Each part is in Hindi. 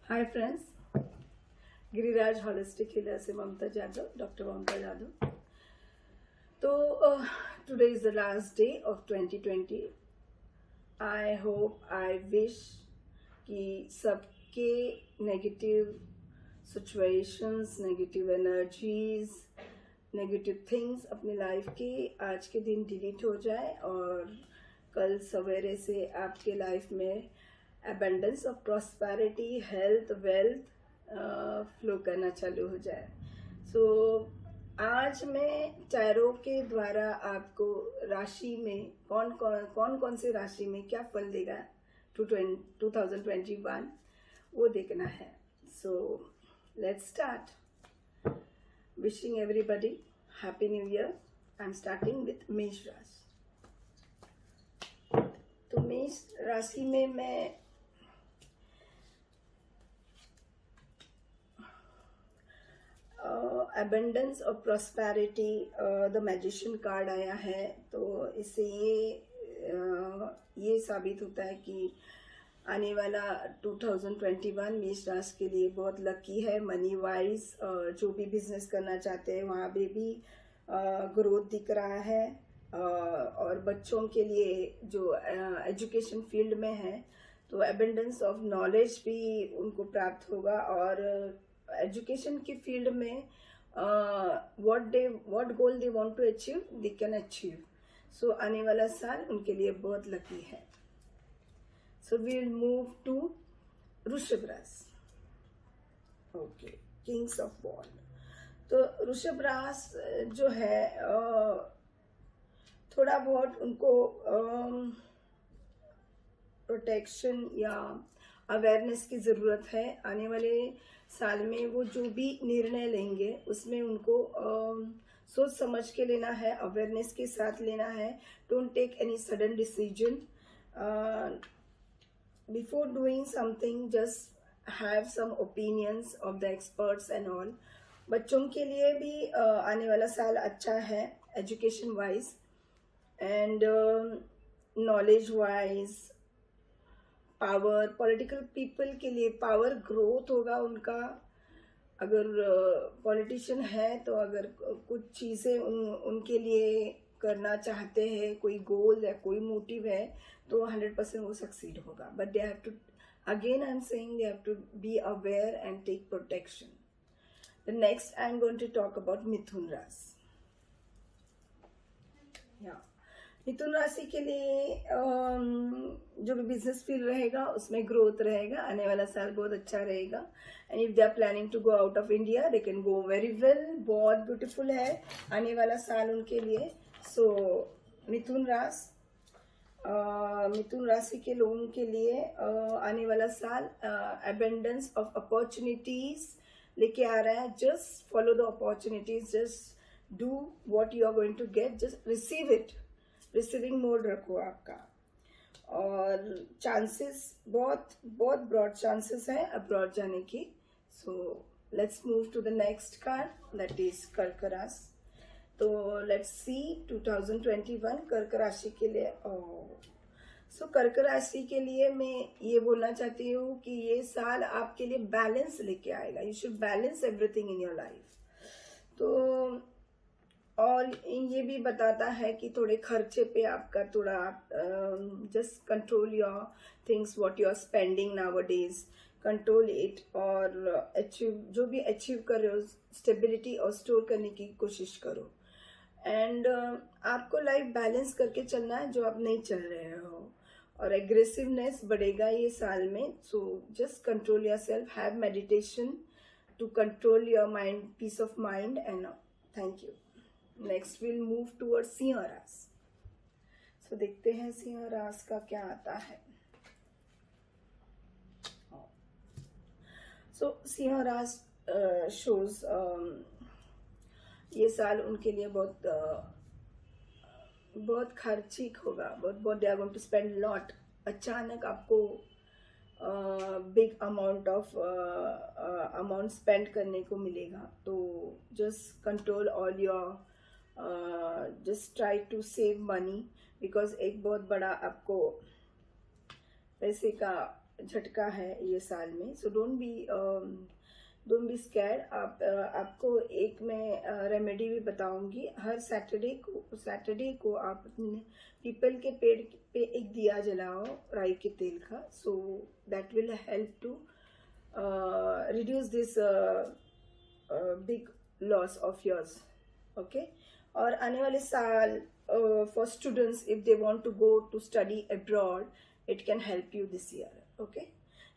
Hi friends, Giriraj holistic healer से ममता जादव, डॉक्टर ममता जादव। तो today is the last day of 2020। I hope, I wish कि सबके negative situations, negative energies, negative things अपनी लाइफ के आज के दिन डिलीट हो जाए और कल सवेरे से आपके लाइफ में abundance of prosperity, health, wealth flow करना चालू हो जाए। सो आज मैं टैरो के द्वारा आपको राशि में कौन कौन से राशि में क्या फल देगा 2021 वो देखना है। So let's start. Wishing everybody happy new year. I am starting with मेष राशि। तो मेष राशि में मैं अबंडेंस और प्रॉस्पेरिटी द मैजिशियन कार्ड आया है। तो इससे ये साबित होता है कि आने वाला 2021 मेष राशि के लिए बहुत लकी है। मनी वाइज जो भी बिजनेस करना चाहते हैं वहाँ पे भी ग्रोथ दिख रहा है। और बच्चों के लिए जो एजुकेशन फील्ड में है तो अबंडेंस ऑफ नॉलेज भी उनको प्राप्त होगा। और एजुकेशन की फील्ड में what goal they want to achieve, they can achieve. So आने वाला साल उनके लिए बहुत लकी है। So we will move to वृषभ राशि। ओके, किंग्स ऑफ वॉन्ड। तो वृषभ राशि जो है थोड़ा बहुत उनको प्रोटेक्शन या अवेयरनेस की ज़रूरत है। आने वाले साल में वो जो भी निर्णय लेंगे उसमें उनको सोच समझ के लेना है, अवेयरनेस के साथ लेना है। Don't take any sudden decision before doing something. Just have some opinions of the experts and all. बच्चों के लिए भी आने वाला साल अच्छा है education wise and knowledge wise. Power, political people के लिए पावर ग्रोथ होगा उनका। अगर पॉलिटिशियन है तो अगर कुछ चीज़ें उनके लिए करना चाहते हैं, कोई गोल या कोई मोटिव है तो 100% वो सक्सीड होगा। But they have to, again I am saying, they have to be aware and take protection. The next I am going to talk about Mithun rashi. Mithun राशि के लिए जो भी बिजनेस फील्ड रहेगा उसमें ग्रोथ रहेगा। आने वाला साल बहुत अच्छा रहेगा। And if they are planning to go out of India they can go very well. बहुत ब्यूटीफुल है आने वाला साल उनके लिए। सो मिथुन राशि के लोगों के लिए आने वाला साल अबंडेंस ऑफ अपॉर्चुनिटीज लेके आ रहा है। Just follow the opportunities, just do what you are going to get, just receive it. Receiving mode रखो आपका। और चांसेस बहुत ब्रॉड चांसेस हैं अब्रॉड जाने की। So let's move to the next card, that is कर्क राशि। तो लेट्स सी 2021 कर्क राशि के लिए। सो कर्क राशि के लिए मैं ये बोलना चाहती हूँ कि ये साल आपके लिए बैलेंस लेके आएगा। You should balance everything in your life. तो और ये भी बताता है कि थोड़े खर्चे पे आपका थोड़ा just control your things, what you are spending nowadays, control it. और अचीव, जो भी अचीव कर रहे हो स्टेबिलिटी और स्टोर करने की कोशिश करो। एंड आपको लाइफ बैलेंस करके चलना है जो आप नहीं चल रहे हो। और एग्रेसिवनेस बढ़ेगा ये साल में। So just control yourself, have meditation to control your mind, peace of mind and thank you. Next will move toward सिंह राशि। सो देखते हैं सिंह राशि का क्या आता है। सो सिंह राशि शोज ये साल उनके लिए बहुत खर्चिक होगा। बहुत they are going to spend lot. अचानक आपको बिग अमाउंट स्पेंड करने को मिलेगा। तो just control all your, just try to save money because एक बहुत बड़ा आपको पैसे का झटका है ये साल में, सो डोंट बी स्कैर्ड। आपको एक मैं रेमेडी भी बताऊंगी। हर सैटरडे को आप पीपल के पेड़ पे एक दिया जलाओ राई के तेल का, so that will help to reduce this big loss of yours. Okay. और आने वाले साल for students, if they want to go to study abroad, it can help you this year. Okay,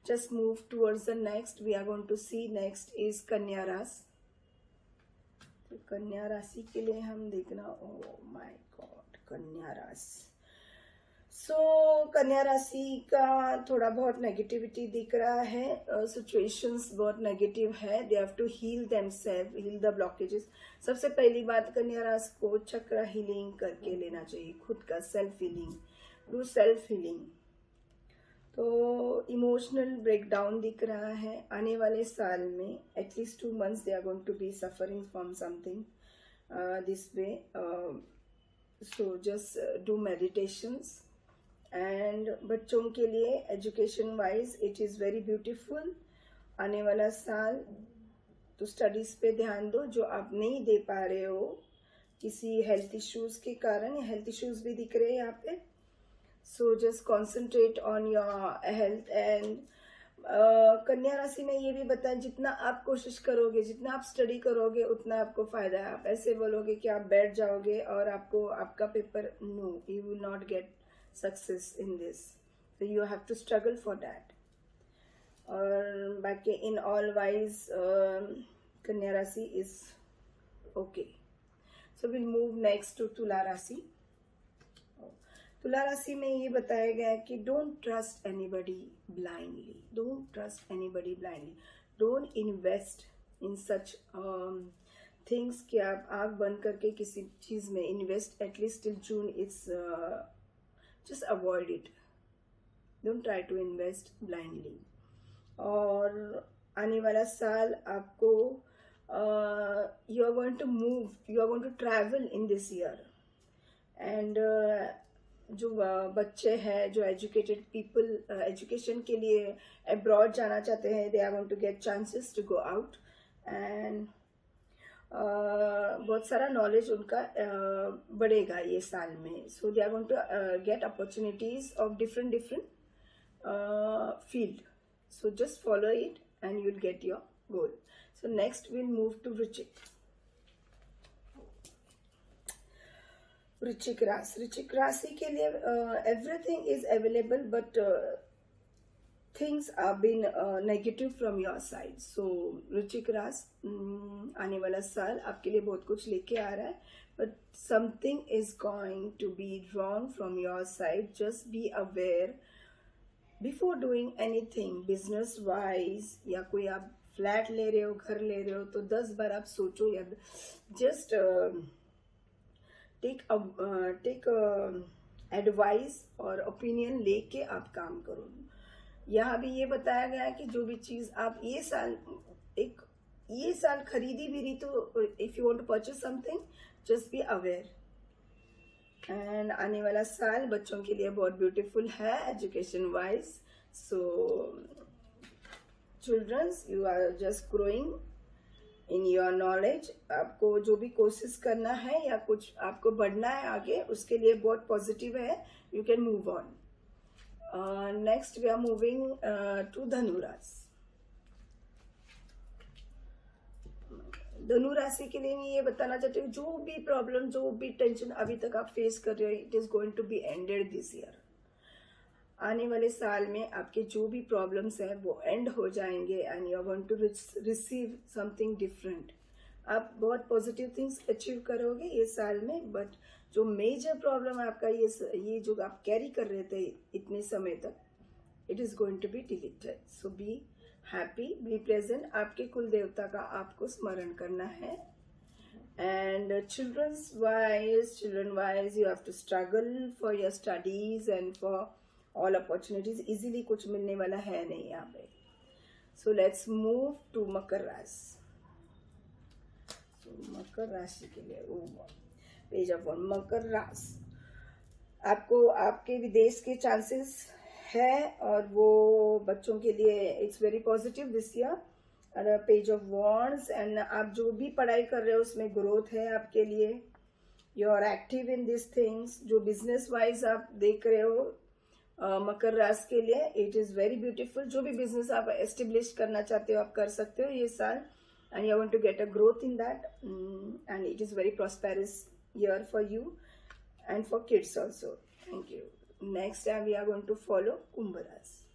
just move towards the next. We are going to see next is कन्या राशि। तो कन्या राशि के लिए हम देखना, oh my god, कन्या राशि। कन्या राशि का थोड़ा बहुत नेगेटिविटी दिख रहा है, सिचुएशंस बहुत नेगेटिव है। They have to heal themselves, heal the blockages. सबसे पहली बात, कन्या राशि को चक्र हीलिंग करके लेना चाहिए, खुद का self healing, do self healing. तो इमोशनल ब्रेकडाउन दिख रहा है आने वाले साल में। At least 2 months they are going to be suffering from something this way, so just do meditations. And बच्चों के लिए education wise it is very beautiful. आने वाला साल तो स्टडीज़ पे ध्यान दो, जो आप नहीं दे पा रहे हो किसी हेल्थ इश्यूज़ के कारण। हेल्थ इश्यूज़ भी दिख रहे हैं यहाँ पे, so just concentrate on your health। and कन्या राशि में ये भी बताएं, जितना आप कोशिश करोगे, जितना आप स्टडी करोगे, उतना आपको फायदा है। आप ऐसे बोलोगे कि आप बैठ जाओगे और आपको आपका paper, no, you will not get success in this, so you have to struggle for that। और बाकी इन ऑल वाइज कन्या राशि is okay. So will move next to तुला राशि। तुला राशि में ये बताया गया है कि don't trust anybody blindly, don't trust anybody blindly, don't invest in such things कि आप आँख बंद करके किसी चीज़ में invest. At least till June it's just avoid it, don't try to invest blindly. और आने वाला साल आपको you are going to move, you are going to travel in this year. And जो बच्चे हैं, जो एजुकेटेड पीपल एजुकेशन के लिए अब्रॉड जाना चाहते हैं, they are going to get chances to go out. And बहुत सारा नॉलेज उनका बढ़ेगा ये साल में। So they are going to get opportunities of different field. So just follow it and you will get your goal. So next will move to Vrishchik. Vrishchik राशि के लिए everything is available, but things are been negative from your side. So Vrishchik राशि आने वाला साल आपके लिए बहुत कुछ लेके आ रहा है, but something is going to be wrong from your side. Just be aware before doing anything business wise, या कोई आप फ्लैट ले रहे हो, घर ले रहे हो, तो 10 बार आप सोचो, या जस्ट टेक एडवाइस और ओपिनियन लेके आप काम करो। यहाँ भी ये बताया गया है कि जो भी चीज़ आप ये साल खरीदी भी रही, तो if you want to purchase something, just be aware. And आने वाला साल बच्चों के लिए बहुत ब्यूटीफुल है education wise. So childrens, you are just growing in your knowledge. आपको जो भी कोशिश करना है या कुछ आपको बढ़ना है आगे, उसके लिए बहुत पॉजिटिव है, you can move on. Next we are moving to धनु राशि। धनु राशि के लिए मैं ये बताना चाहती हूँ, जो भी प्रॉब्लम, जो भी टेंशन अभी तक आप फेस कर रहे हो, it is going to be ended this year. आने वाले साल में आपके जो भी प्रॉब्लम्स हैं वो एंड हो जाएंगे, and you are going to receive something different. आप बहुत पॉजिटिव थिंग्स अचीव करोगे ये साल में, बट जो मेजर प्रॉब्लम है आपका, ये जो आप कैरी कर रहे थे इतने समय तक, it is going to be deleted. So be happy, be present. आपके कुल देवता का आपको स्मरण करना है। And children wise you have to struggle for your studies and for all opportunities. Easily कुछ मिलने वाला है नहीं यहाँ पे। सो लेट्स मूव टू मकर राशि। मकर राशि के लिए पेज ऑफ वन। मकर राशि, आपको आपके विदेश के चांसेस है और वो बच्चों के लिए it's very positive this year. Page of wands, and आप जो भी पढ़ाई कर रहे हो उसमें ग्रोथ है आपके लिए। You are active in this things. जो बिजनेस वाइज आप देख रहे हो मकर राशि के लिए, इट इज़ वेरी ब्यूटीफुल। जो भी बिजनेस आप एस्टेब्लिश करना चाहते हो आप कर सकते हो ये साल, and you want to get a growth in that, and it is very prosperous year for you and for kids also. Thank you. Next time we are going to follow Kumbh Rashi.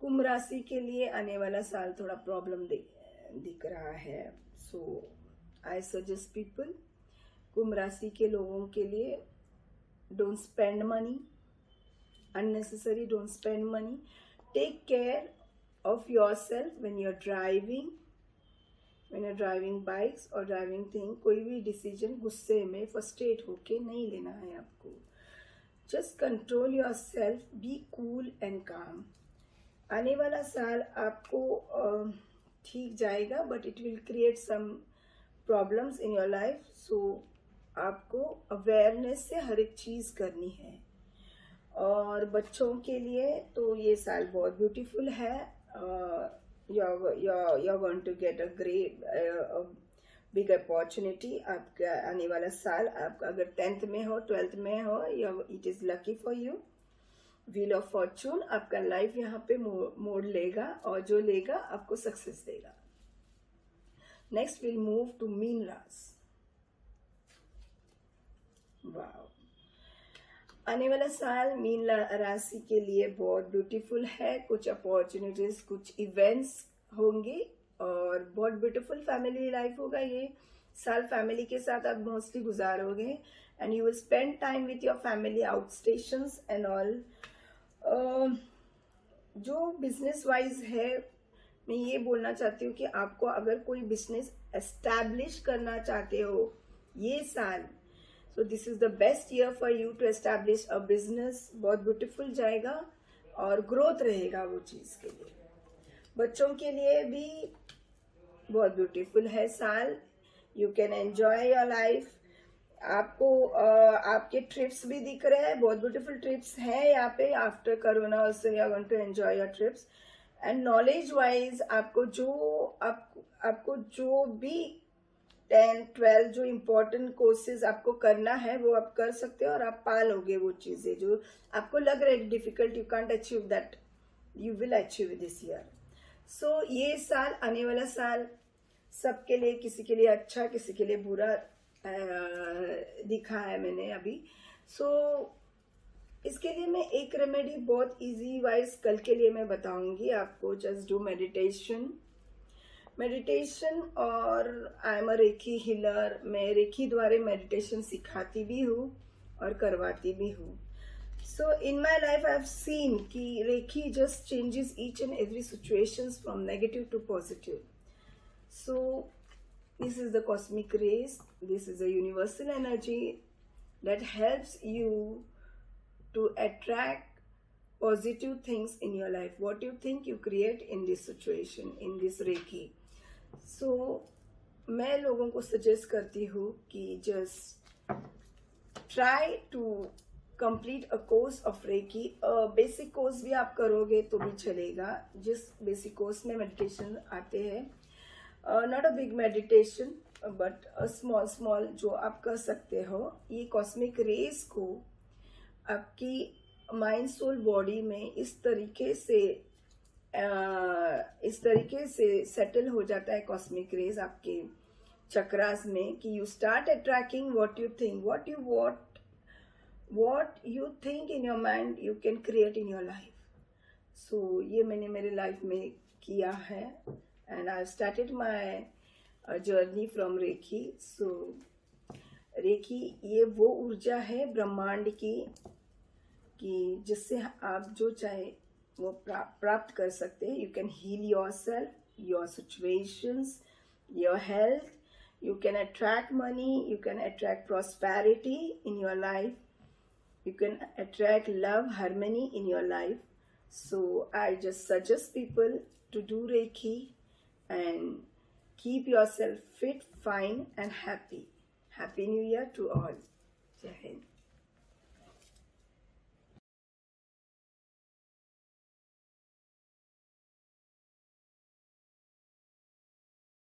कुंभ राशि के लिए आने वाला साल थोड़ा प्रॉब्लम दिख रहा है। सो आई सजेस्ट पीपल, कुंभ राशि के लोगों के लिए don't spend money unnecessary, don't spend money, take care of yourself when you're driving, bikes और ड्राइविंग थिंग। कोई भी डिसीजन गुस्से में फ्रस्ट्रेट होके नहीं लेना है आपको। Just control yourself, be cool and calm. आने वाला साल आपको ठीक जाएगा, but it will create some problems in your life. So आपको अवेयरनेस से हर एक चीज़ करनी है। और बच्चों के लिए तो ये साल बहुत ब्यूटीफुल है। you're going to get a great big opportunity। आपका आने वाला साल, आपका अगर 10th में हो 12th में हो, it is lucky for you। Wheel of Fortune आपका लाइफ यहाँ पे मोड़ लेगा, और जो लेगा आपको सक्सेस देगा। नेक्स्ट विल मूव टू मीन राशि। वाओ, आने वाला साल मीन राशि के लिए बहुत ब्यूटीफुल है। कुछ अपॉर्चुनिटीज, कुछ इवेंट्स होंगे और बहुत ब्यूटीफुल फैमिली लाइफ होगा। ये साल फैमिली के साथ आप मोस्टली गुजारोगे, and you will spend time with your family out stations and all. जो बिजनेस वाइज है, मैं ये बोलना चाहती हूँ कि आपको अगर कोई बिजनेस एस्टैब्लिश करना चाहते हो ये साल, so this is the best year for you to establish a business। बहुत ब्यूटीफुल जाएगा और ग्रोथ रहेगा वो चीज़ के लिए। बच्चों के लिए भी बहुत ब्यूटीफुल है साल। You can enjoy your life. आपको आपके ट्रिप्स भी दिख रहे हैं, बहुत ब्यूटीफुल ट्रिप्स हैं यहाँ पे। After corona also you are going to enjoy your trips. And knowledge wise आपको जो भी 10, 12 जो इम्पोर्टेंट कोर्सेज आपको करना है वो आप कर सकते हो, और आप पा लोगे वो चीज़ें जो आपको लग रहा है difficult, you can't achieve that, you will achieve this year. So ये साल, आने वाला साल सबके लिए, किसी के लिए अच्छा किसी के लिए बुरा दिखा है मैंने अभी। सो इसके लिए मैं एक रेमेडी बहुत इजी वाइज कल के लिए मैं बताऊंगी आपको। जस्ट डू मेडिटेशन और I am a Rekhi healer. मैं रेखी द्वारा मेडिटेशन सिखाती भी हूँ और करवाती भी हूँ। So in my life I have seen कि Reiki just changes each and every situations from negative to positive. So this is the cosmic rays, this is a universal energy that helps you to attract positive things in your life. What you think you create in this situation, in this Reiki. So मैं लोगों को सजेस्ट करती हूँ कि just try to complete a course of Reiki। Basic course भी आप करोगे तो भी चलेगा। जिस बेसिक कोर्स में मेडिटेशन आते हैं, not a big meditation but a small जो आप कर सकते हो। ये कॉस्मिक रेस को आपकी माइंड सोल बॉडी में इस तरीके से सेटल हो जाता है कॉस्मिक रेस आपके चक्रास में कि you start attracting what you think, what you think in your mind you can create in your life। so ये मैंने मेरे लाइफ में किया है, and I've started my journey from Reiki। so Reiki ये वो ऊर्जा है ब्रह्मांड की कि जिससे आप जो चाहे वो प्राप्त कर सकते हैं। You can heal yourself, your situations, your health. You can attract money, you can attract prosperity in your life, you can attract love, harmony in your life। so I just suggest people to do Reiki and keep yourself fit, fine and happy. Happy New Year to all। जय हिंद।